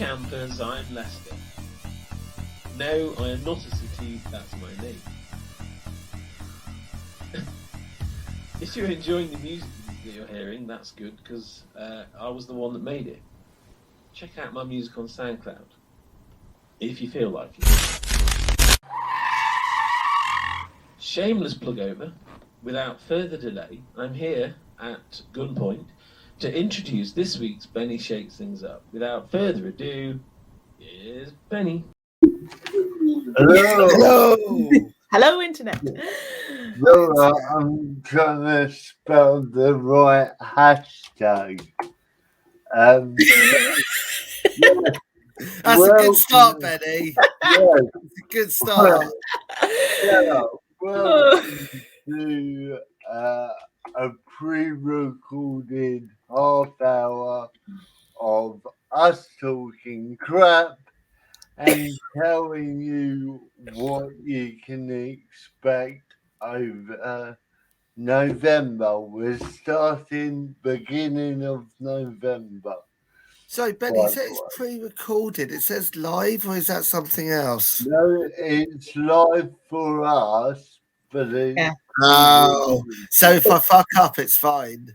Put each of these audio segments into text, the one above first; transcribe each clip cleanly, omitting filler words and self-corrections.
campers, I'm Leicester. No, I am not a city, that's my name. If you're enjoying the music that you're hearing, that's good, because I was the one that made it. Check out my music on SoundCloud, if you feel like it. Shameless plug over. Without further delay, I'm here at gunpoint to introduce this week's Benny Shakes Things Up. Without further ado, here's Benny. Hello. Hello, Internet. So, I'm trying to spell the right hashtag. That's a good start, Benny. Yeah, It's a good start. yeah, welcome to a pre-recorded half hour of us talking crap and telling you what you can expect over November. We're starting beginning of November. So, Benny, you said it's pre-recorded. It says live, or is that something else? No, it's live for us, but it's Oh, so if I fuck up, it's fine.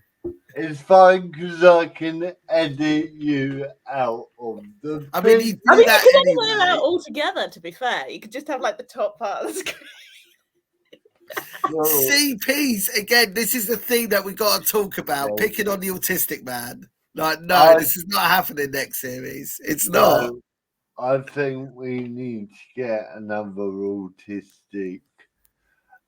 it's fine because I can edit you out of the. I mean, you do I mean, that you could anyway anyway. allow it all together, to be fair. You could just have like the top part of the screen. CPs, again, this is the thing that we got to talk about. Oh. Picking on the autistic man. Like, no, this is not happening next series. It's not. So, I think we need to get another autistic.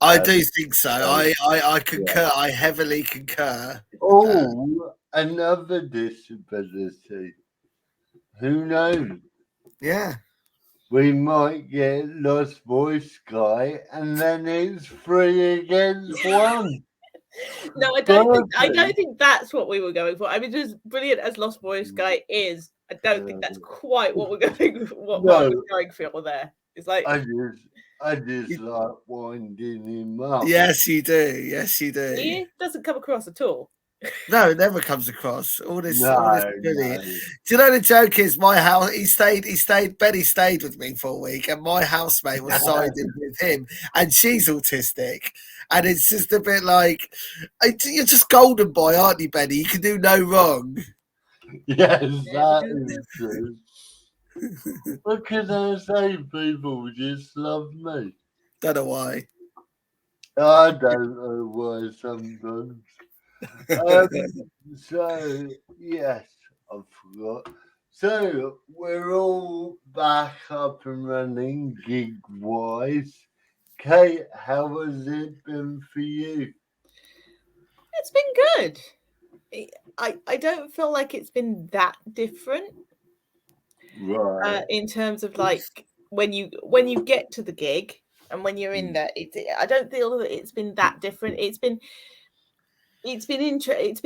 I do think so. I concur. Yeah. I heavily concur. Oh, another disability. Who knows? Yeah. We might get Lost Voice Guy, and then it's 3 against 1. No, I don't think that's what we were going for. I mean, as brilliant as Lost Boys Guy is, I don't think that's quite what we're going what we're going for there. It's like I just like winding him up. Yes, you do. Yes, you do. he doesn't come across at all. No, it never comes across. All this No. brilliant. Do you know the joke is my house? Benny stayed with me for a week, and my housemate was siding with him, and she's autistic, and it's just a bit like you're just golden boy, aren't you, Benny? You can do no wrong. Yes, that is true. What can I say? People just love me. Don't know why. I don't know why sometimes. So, yes, I forgot. So, we're all back up and running gig-wise. Kate, how has it been for you? It's been good. I don't feel like it's been that different. Right. In terms of like when you get to the gig and when you're in there, I don't feel that it's been that different. It's been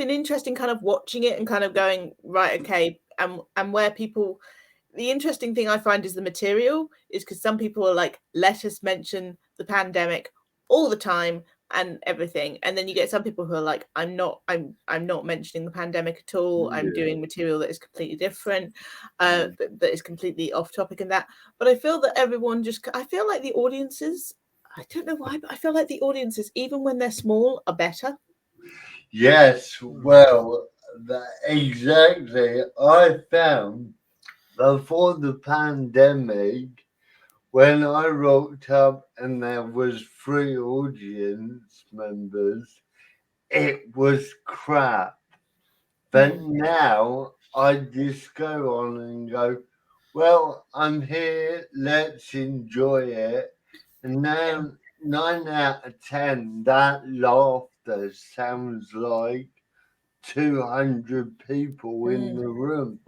interesting kind of watching it and kind of going, right, okay, and where people, the interesting thing I find is the material is because some people are like, let us mention the pandemic all the time and everything, and then you get some people who are like, I'm not mentioning the pandemic at all. I'm doing material that is completely different, that is completely off topic and that. But I feel that I feel like the audiences, I don't know why, but I feel like the audiences, even when they're small, are better. Yes, well, exactly. I found before the pandemic, when I rocked up and there was 3 audience members, it was crap. But now I just go on and go, well, I'm here, let's enjoy it. And now 9 out of 10, that laughter sounds like 200 people in the room.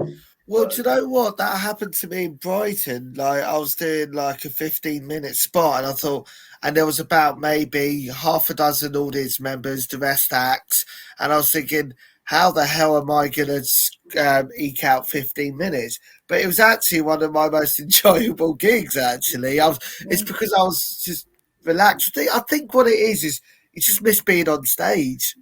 Well, do you know what? That happened to me in Brighton. Like, I was doing like a 15-minute spot, and I thought, and there was about maybe half a dozen audience members, the rest acts, and I was thinking, how the hell am I going to eke out 15 minutes? But it was actually one of my most enjoyable gigs, actually. It's because I was just relaxed. I think what it is you just miss being on stage.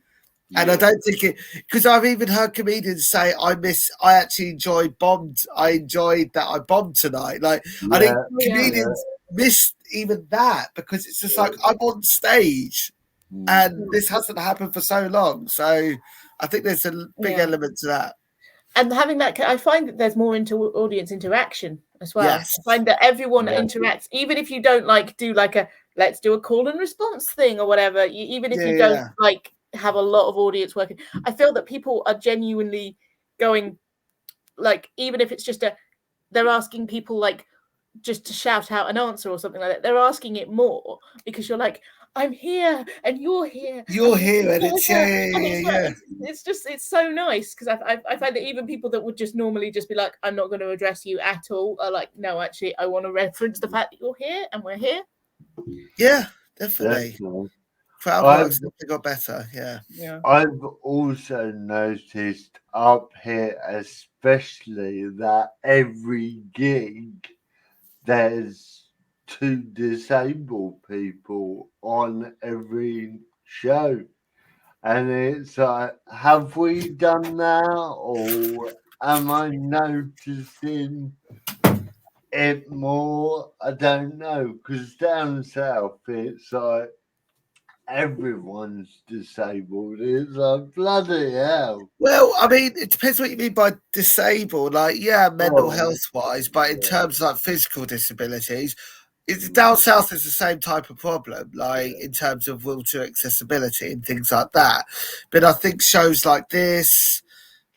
And I don't think it, because I've even heard comedians say, I enjoyed that I bombed tonight. Like, I think comedians miss even that, because it's just like, I'm on stage and this hasn't happened for so long. So I think there's a big element to that. And having that, I find that there's more audience interaction as well. Yes. I find that everyone interacts, even if you don't like do like a let's do a call and response thing or whatever. Even if you don't like have a lot of audience working, I feel that people are genuinely going, like, even if it's just they're asking people like just to shout out an answer or something like that. They're asking it more because you're like, I'm here and you're here. You're here, and it's it's so nice, because I find that even people that would just normally just be like, I'm not going to address you at all, are like, no, actually, I want to reference the fact that you're here and we're here. Yeah, definitely. Crowd work's got better. Yeah. I've also noticed up here, especially, that every gig there's 2 disabled people on every show, and it's like, have we done that, or am I noticing it more? I don't know, because down south it's like everyone's disabled. It's like, bloody hell. Well, I mean, it depends what you mean by disabled. Like, mental health wise, but in terms of like physical disabilities, down south is the same type of problem, like in terms of wheelchair accessibility and things like that. But I think shows like this,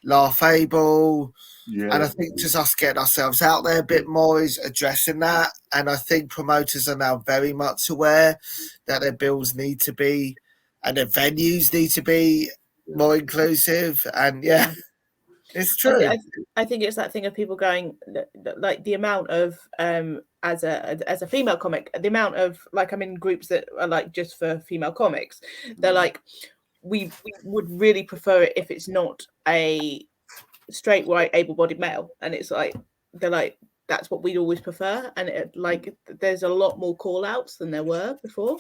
Laughable, and I think just us getting ourselves out there a bit more is addressing that. And I think promoters are now very much aware that their bills need to be, and their venues need to be more inclusive. And it's true. I think it's that thing of people going, like, the amount of as a female comic, the amount of, like, I'm in groups that are like just for female comics. They're like, we would really prefer it if it's not a straight white able-bodied male, and it's like, they're like, that's what we'd always prefer, and there's a lot more call-outs than there were before.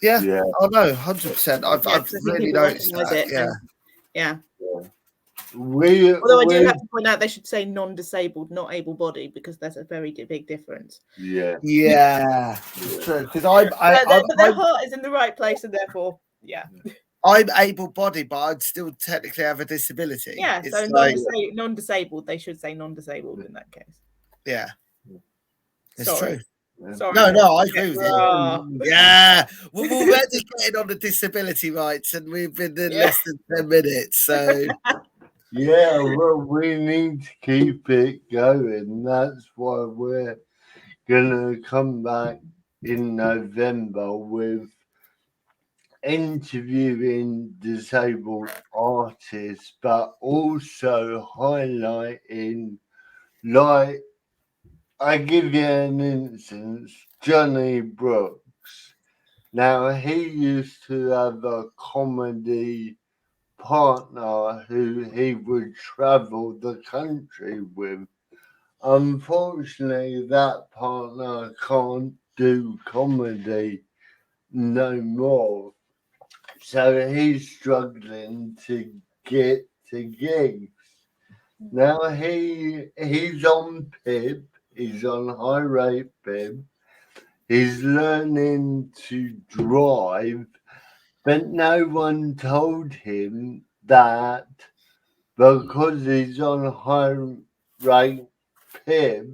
Oh no, 100%. I've really noticed that. Although I do have to point out, they should say non-disabled, not able-bodied, because there's a very big difference. True. Because their heart is in the right place, and therefore, I'm able-bodied, but I'd still technically have a disability. Yeah, it's so like, non-disabled. They should say non-disabled in that case. Yeah, it's Sorry. true. Sorry. No, I agree with you. Yeah, we're already getting on the disability rights, and we've been in less than 10 minutes. So well, we need to keep it going. That's why we're gonna come back in November with interviewing disabled artists, but also highlighting, like, I give you an instance, Johnny Brooks. Now, he used to have a comedy partner who he would travel the country with. Unfortunately, that partner can't do comedy no more. So he's struggling to get to gigs. Now he's on PIP, he's on high rate PIP, he's learning to drive, but no one told him that because he's on high rate PIP,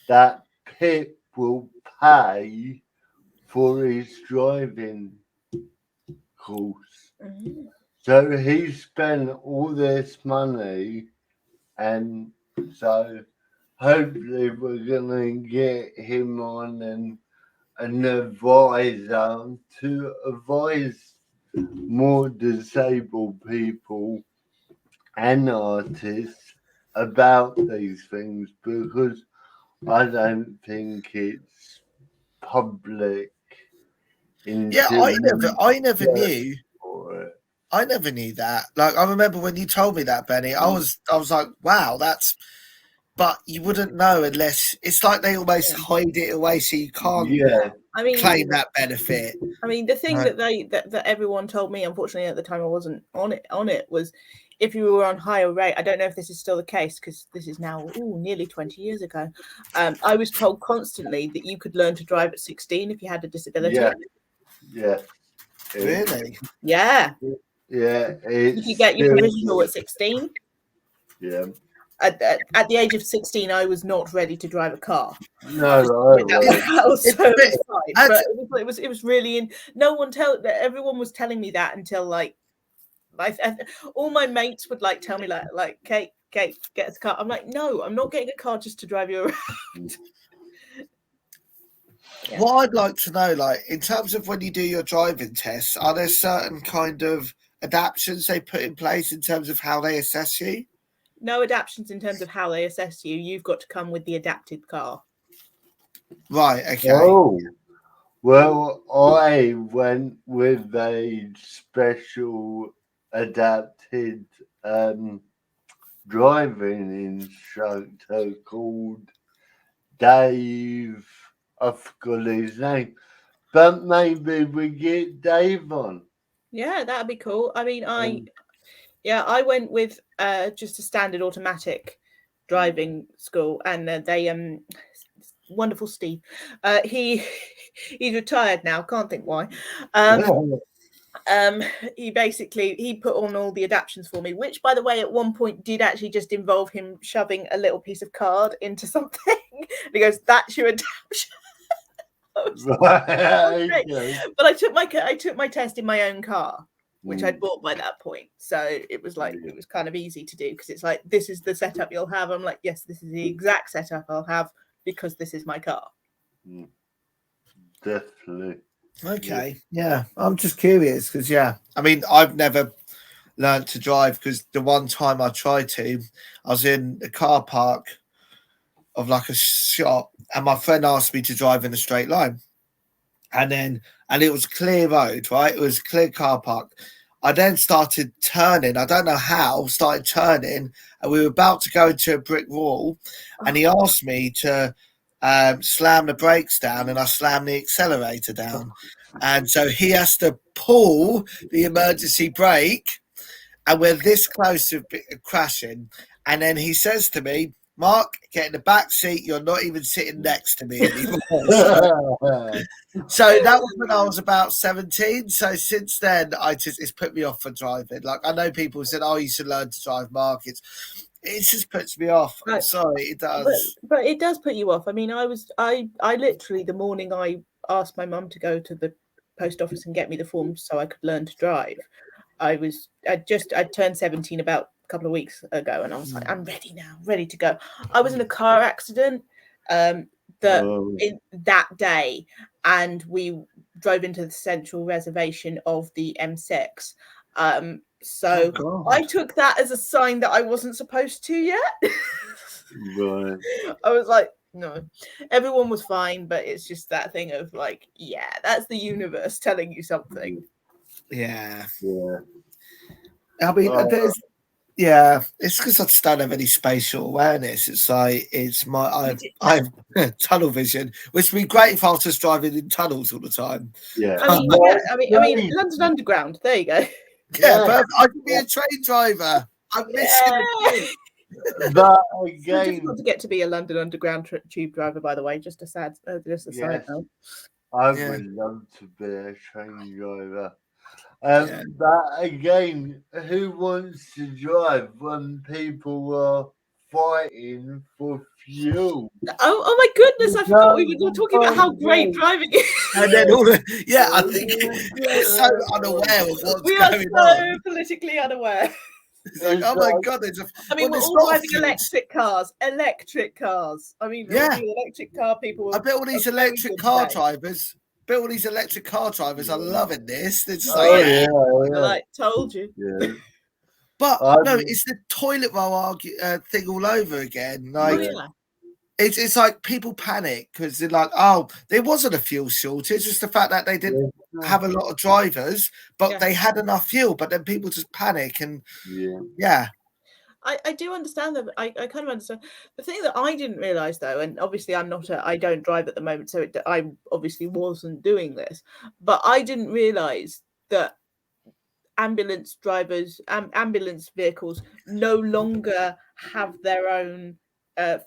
that PIP will pay for his driving course. So he spent all this money, and so hopefully we're gonna get him on and an advisor to advise more disabled people and artists about these things, because I don't think it's public. I never knew. I never knew that. Like, I remember when you told me that, Benny, I was like, wow, but you wouldn't know unless, it's like they almost hide it away so you can't. I mean, claim that benefit. I mean, the thing Right. that everyone told me, unfortunately at the time I wasn't on it, was if you were on higher rate. I don't know if this is still the case because this is now nearly 20 years ago. I was told constantly that you could learn to drive at 16 if you had a disability. Yeah. Really? Yeah. Yeah. You could get your provisional at 16. Yeah. At the age of 16, I was not ready to drive a car. No, It was really everyone was telling me that until like all my mates would like tell me like Kate, get us a car. I'm like, no, I'm not getting a car just to drive you around. Yeah. What I'd like to know, like in terms of when you do your driving tests, are there certain kind of adaptions they put in place in terms of how they assess you? No adaptions in terms of how they assess you. You've got to come with the adapted car. Right, okay. Oh, well, I went with a special adapted driving instructor called Dave. I forgot his name, but maybe we get Dave on. Yeah, that'd be cool. I mean, I went with just a standard automatic driving school, and they wonderful Steve. He's retired now. Can't think why. He put on all the adaptions for me, which, by the way, at one point did actually just involve him shoving a little piece of card into something. And he goes, "That's your adaption." Okay. But I took my test in my own car, which I'd bought by that point, so it was like it was kind of easy to do because it's like, this is the setup you'll have. I'm like, yes, this is the exact setup I'll have because this is my car. Definitely. Okay, yeah. I'm just curious because, I mean, I've never learned to drive because the one time I tried to, I was in a car park of like a shop and my friend asked me to drive in a straight line. And it was clear road, right? It was clear car park. I then started turning. I don't know how, started turning, and we were about to go into a brick wall. And he asked me to slam the brakes down, and I slammed the accelerator down. And so he has to pull the emergency brake, and we're this close to crashing. And then he says to me, "Mark, get in the back seat. You're not even sitting next to me anymore." So that was when I was about 17. So since then, it's put me off for driving. Like, I know people said, "Oh, you should learn to drive, Mark." It just puts me off. I'm sorry, it does. But it does put you off. I mean, I literally, the morning I asked my mum to go to the post office and get me the forms so I could learn to drive, I turned 17 about a couple of weeks ago, and I was like, I'm ready now, ready to go. I was in a car accident that day, and we drove into the central reservation of the M6. So I took that as a sign that I wasn't supposed to yet. Right. I was like, no, everyone was fine, but it's just that thing of like, yeah, that's the universe telling you something. Yeah. Yeah. I mean, it's because I just don't have any spatial awareness. It's like I have tunnel vision, which would be great if I was just driving in tunnels all the time. Yeah. I mean, London Underground. There you go. Yeah, but I could be a train driver. I'm missing a thing. But I just again, want to get to be a London Underground tube driver, by the way. Just a side note. I would love to be a train driver. But again, who wants to drive when people are fighting for fuel? Oh my goodness! I forgot we were talking about how great driving is. And then I think we're so unaware of what's going on. We are so politically unaware. It's like, oh my god! We're all driving electric cars. Electric cars. I mean, electric car people. I bet all these electric car drivers. Are loving this. They're just like, like, told you. Yeah. But no, it's the toilet roll thing all over again. Like, it's like people panic because they're like, oh, there wasn't a fuel shortage. It's the fact that they didn't have a lot of drivers, but they had enough fuel. But then people just panic and I do understand that. I kind of understand. The thing that I didn't realise, though, and obviously I don't drive at the moment, so I obviously wasn't doing this, but I didn't realise that ambulance drivers, ambulance vehicles no longer have their own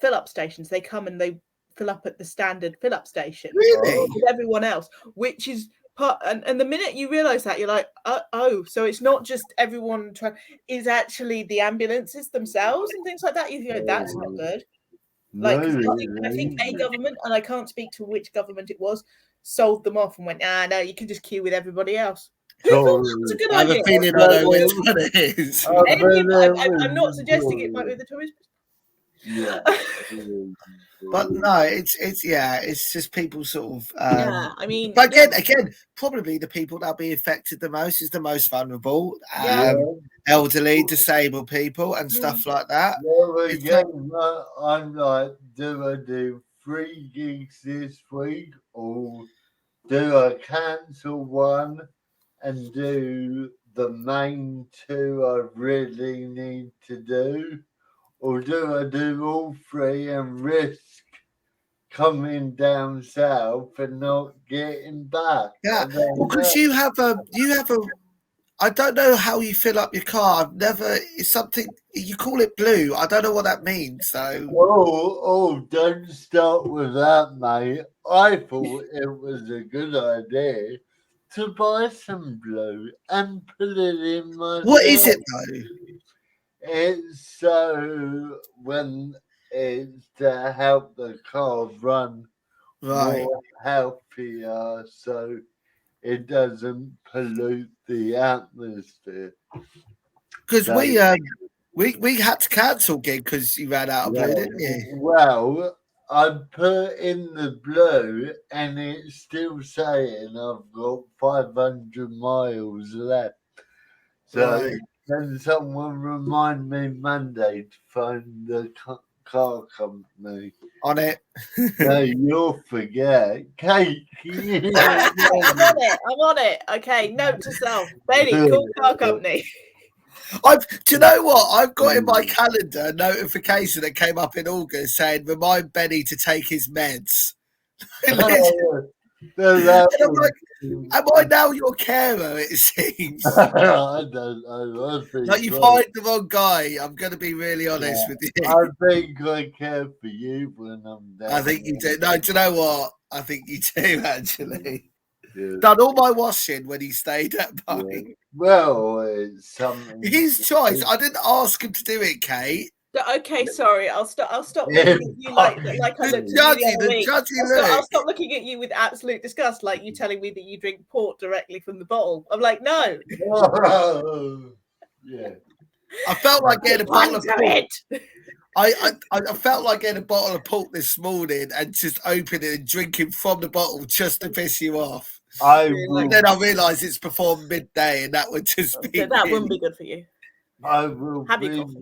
fill-up stations. They come and they fill up at the standard fill-up station with everyone else, which is part. And the minute you realise that, you're like, oh, so it's not just everyone is actually the ambulances themselves and things like that. You go, that's not good. Like, I think a government, and I can't speak to which government it was, sold them off and went, no, you can just queue with everybody else. Who thought that was a good idea? I have a feeling I know which one it is. I'm not suggesting it might be the Tories. Yeah. But no, it's just people sort of. I mean, but again, probably the people that'll be affected the most is the most vulnerable, elderly, disabled people, and stuff like that. Well, again, I'm like, do I do 3 gigs this week, or do I cancel one and do the main 2 I really need to do? Or do I do all 3 and risk coming down south and not getting back? Yeah, because you have a. I don't know how you fill up your car. It's something, you call it blue. I don't know what that means, though. Oh, don't start with that, mate. I thought it was a good idea to buy some blue and put it in my. What is it, though? It's so when it's to help the car run more healthier, so it doesn't pollute the atmosphere. Because we had to cancel gig because you ran out of blue, didn't you? Well, I put in the blue and it's still saying I've got 500 miles left. So can someone remind me Monday to phone the car company? On it. No, you'll forget. Kate, I'm on it. Okay, note to self. Bailey, call car company. Do you know what? I've got in my calendar a notification that came up in August saying, remind Benny to take his meds. And I'm like, am I now your carer, it seems? I don't know. Like, you find the wrong guy. I'm going to be really honest with you. I think I care for you when I'm down. I think you do. No, do you know what? I think you do, actually. Yeah. Done all my washing when he stayed at home. Yeah. Well, it's something. His choice. I didn't ask him to do it, Kate. Okay, sorry. I'll stop looking at you like I looked at you the other week. I'll stop looking at you with absolute disgust, like you telling me that you drink port directly from the bottle. I'm like, no. Yeah. I felt like getting a bottle of port. I felt like getting a bottle of port this morning and just opening it and drinking from the bottle just to piss you off. Then I realised it's before midday, and that would just be. So that wouldn't be good for you. I will bring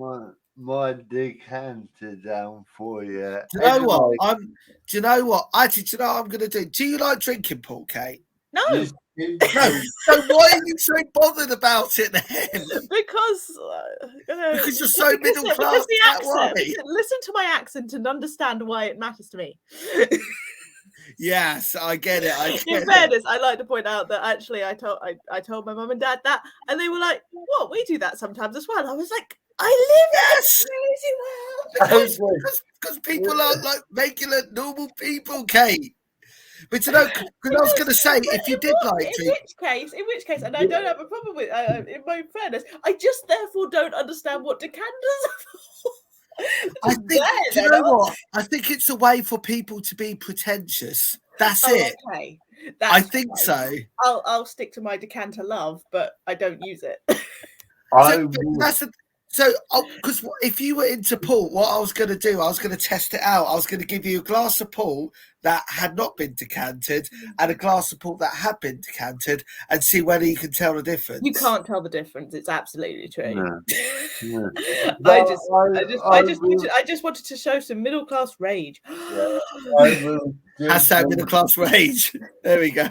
my decanter down for you. Do you know what? Do you know what? Actually, do you know what I'm going to do? Do you like drinking port, Kate? No. No. So why are you so bothered about it then? Because you're so middle class. Listen to my accent and understand why it matters to me. Yes, I get it. In fairness, I like to point out that actually I told my mum and dad that, and they were like, "What? We do that sometimes as well." I was like, "I live in crazy world because people are like regular, normal people, Kate." But you know, because I was going to say, if you did like to, in which case, and I don't have a problem with, in my fairness, I just therefore don't understand what decanters are for. I think, do you know what? I think it's a way for people to be pretentious. That's it. Okay. I think so. I'll stick to my decanter love, but I don't use it. So, because if you were into port, what I was going to do, I was going to test it out. I was going to give you a glass of port that had not been decanted and a glass of port that had been decanted and see whether you can tell the difference. You can't tell the difference. It's absolutely true. No. I just wanted to show some middle class rage. I will Hashtag middle class rage. There we go.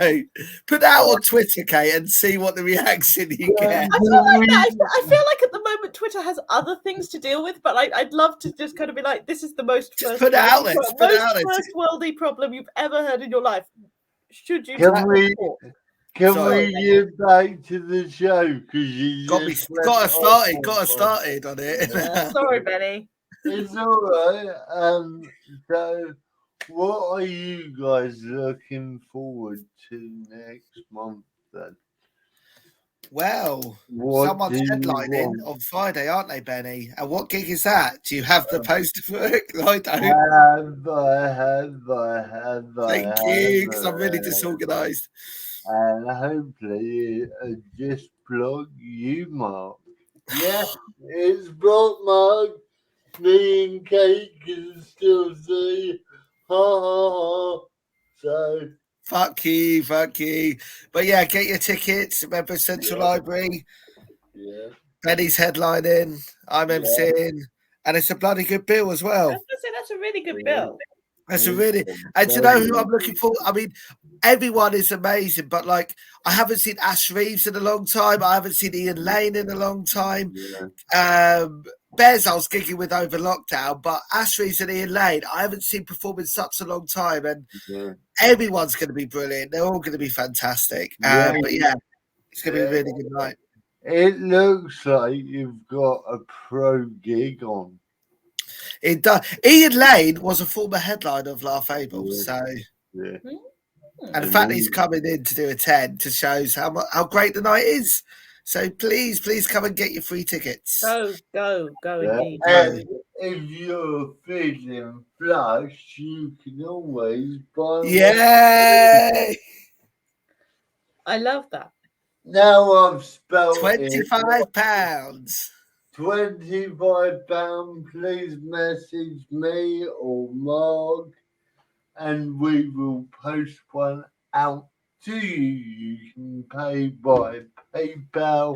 Put that on Twitter, Kate, and see what the reaction you get. I feel like that. I feel like at the moment Twitter has other things to deal with, but I'd love to just kind of be like, this is the most Just put it out there. Just put it out there. first worldy problem you've ever heard in your life. Should you? Can we get back to the show? Because you got us started on it. Sorry, Benny. It's all right. So, what are you guys looking forward to next month then? Well, someone's headlining on Friday, aren't they, Benny? And what gig is that? Do you have the poster for it? I don't. I have. Thank you, because I'm really disorganised. And hopefully, just plug you, Mark. Yeah, it's brought Mark. Me and Kate can still say ha ha ha. So fuck you. But yeah, get your tickets. Remember Central Library. Yeah. Benny's headlining. I'm emceeing, and it's a bloody good bill as well. That's a really good bill. That's a really, and you know who I'm looking for? I mean, everyone is amazing, but like, I haven't seen Ash Reeves in a long time. I haven't seen Ian Lane in a long time. Yeah. Bez I was gigging with over lockdown, but Ash Reeves and Ian Lane, I haven't seen perform in such a long time, and everyone's going to be brilliant. They're all going to be fantastic. But yeah, it's going to be a really good night. It looks like you've got a pro gig on. It does. Ian Lane was a former headliner of Laugh Able, so and the fact that he's coming in to do a 10 just shows how great the night is. So please come and get your free tickets. Go indeed. And if you're feeling flush, you can always buy one. Yay! I love that. Now I've spelled £25. £25. Please message me or Mark, and we will post one out to you. You can pay by PayPal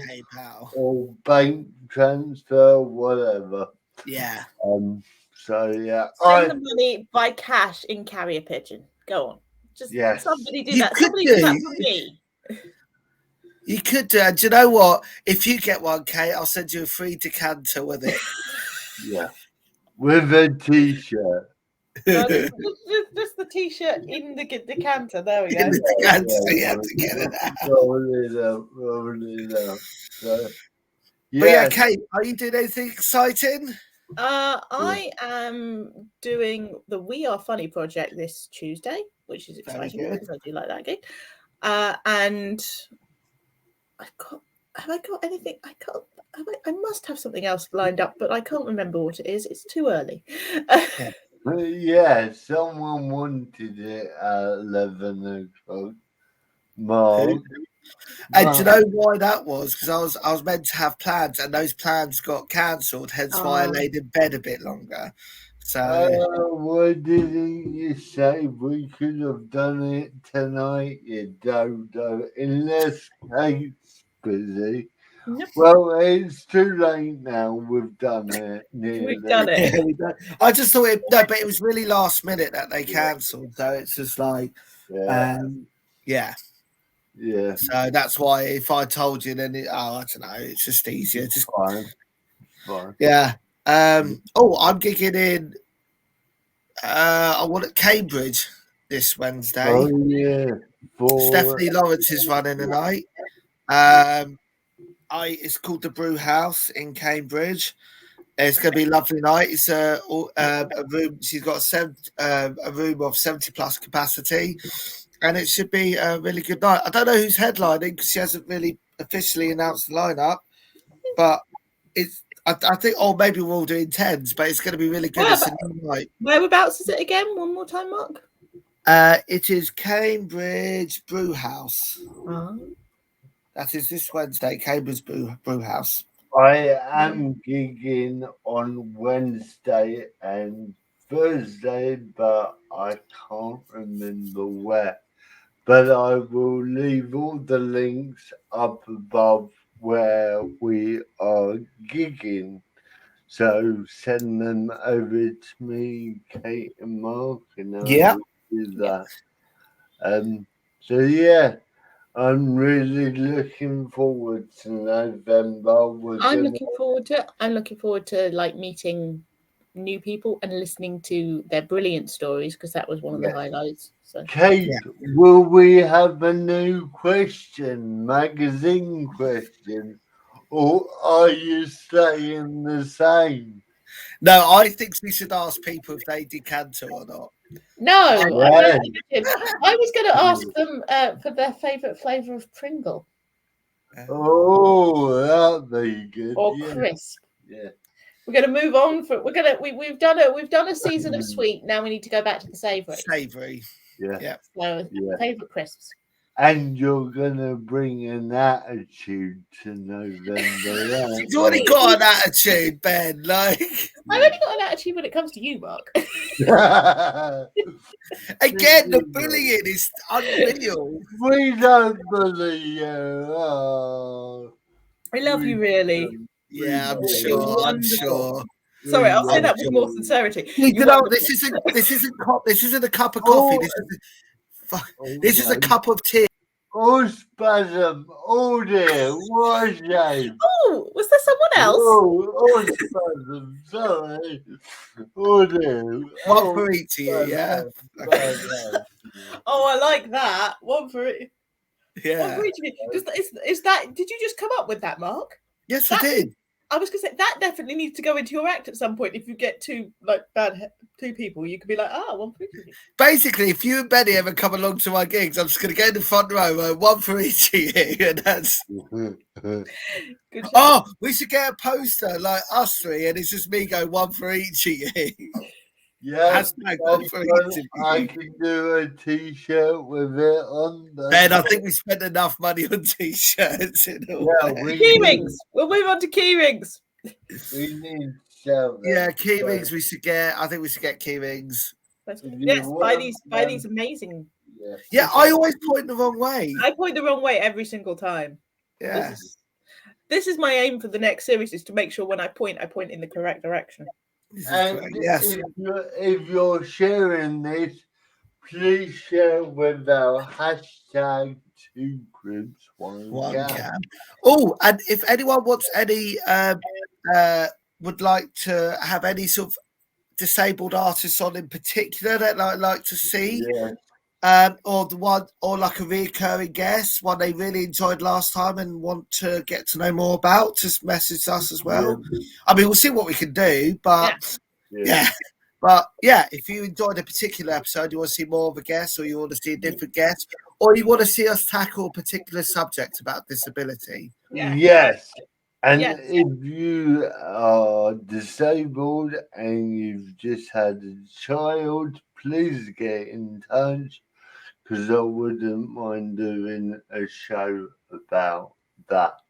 or bank transfer, whatever. Yeah. So yeah. Send the money by cash in carrier pigeon. Go on. Just somebody do that. Somebody do that for me. You could do. And do you know what? If you get one, Kate, I'll send you a free decanter with it. Yeah. With a t-shirt. No, just the t-shirt in the decanter. There we go. In the decanter, you have to get it out. Roll it out. So, But yeah, Kate, are you doing anything exciting? I am doing the We Are Funny project this Tuesday, which is exciting because I do like that gig. And have I got anything? I must have something else lined up, but I can't remember what it is. It's too early. Yeah, someone wanted it at 11 o'clock. Mark. And do you know why that was? Because I was meant to have plans, and those plans got cancelled. Hence why I laid in bed a bit longer. So why didn't you say we could have done it tonight, you dodo? Unless Kate's busy. Yep. Well, it's too late now. We've done it. We've done it. I just thought but it was really last minute that they cancelled. So it's just like, yeah. So that's why if I told you, then I don't know. It's just easier. Just fine. Yeah. I'm gigging in. I want at Cambridge this Wednesday. Oh yeah. Stephanie Lawrence is running a night. It's called the Brew House in Cambridge. It's going to be a lovely night. It's a room. She's got a room of 70 plus capacity, and it should be a really good night. I don't know who's headlining because she hasn't really officially announced the lineup, but it's. I think, maybe we're all doing 10s, but it's going to be really good. It's a new night. Whereabouts is it again? One more time, Mark. It is Cambridge Brew House. That is this Wednesday, Cambridge Brew House. I am gigging on Wednesday and Thursday, but I can't remember where. But I will leave all the links up above where we are gigging. So send them over to me, Kate and Mark. And with that. So yeah, I'm really looking forward to November. I'm looking forward to like meeting new people and listening to their brilliant stories, because that was one of the highlights. So Kate, will we have a new magazine question, or are you staying the same? No, I think we should ask people if they decanter or not. no, I was going to ask them for their favourite flavour of Pringle. Oh, that'd be good. Or crisp. Yeah. We're going to move on. We've done a season of sweet. Now we need to go back to the savoury. Savoury. Yeah. So favourite crisps. And you're gonna bring an attitude to November. You've already got an attitude, Ben. Like I've only got an attitude when it comes to you, Mark. Again, the bullying is unreal. We don't bully you. Oh, I love you, really. Yeah, I'm sure. Sorry, I'll say that with more sincerity. You know, this isn't a cup of coffee. This is a cup of tea. Oh, spasm. Oh, dear. What a shame. Oh, was there someone else? Oh, spasm. Sorry. Oh, dear. One for each of you, yeah. Oh, I like that. One for each. Yeah. One for each of you. Is that? Did you just come up with that, Mark? Yes, I did. I was going to say that definitely needs to go into your act at some point. If you get two people, you could be like, one for each of you. Basically, if you and Benny ever come along to my gigs, I'm just going to go in the front row, one for each of you, and that's. Oh, we should get a poster like us three, and it's just me go one for each of you. Yeah, one for each of you. I can do a T-shirt with it on. Ben, I think we spent enough money on T-shirts. Key rings. We'll move on to key rings. We need key rings. We should get. I think we should get key rings. Yes, buy these amazing. Yeah, I always point the wrong way. I point the wrong way every single time. Yeah. This is my aim for the next series, is to make sure when I point in the correct direction. And if you're sharing this, please share with our hashtag 2cribs1can. Oh, and if anyone wants any, would like to have any sort of disabled artists on in particular that I'd like to see, or like a recurring guest, one they really enjoyed last time and want to get to know more about, just message us as well. I mean, we'll see what we can do, but if you enjoyed a particular episode, you want to see more of a guest, or you want to see a different guest, or you want to see us tackle a particular subject about disability. Yes. And if you are disabled and you've just had a child, please get in touch, because I wouldn't mind doing a show about that.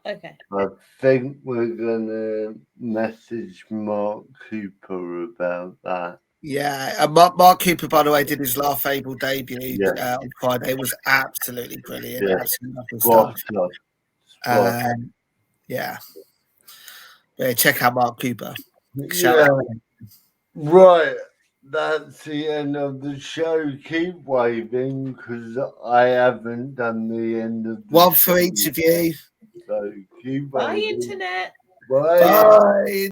Okay. I think we're going to message Mark Cooper about that. Yeah, Mark Cooper, by the way, did his Laugh Able debut on Friday. It was absolutely brilliant. Absolutely stuff. Yeah, check out Mark Cooper. Right, that's the end of the show. Keep waving, because I haven't done the end of the one for each of you. So keep Bye, waving. internet. Bye.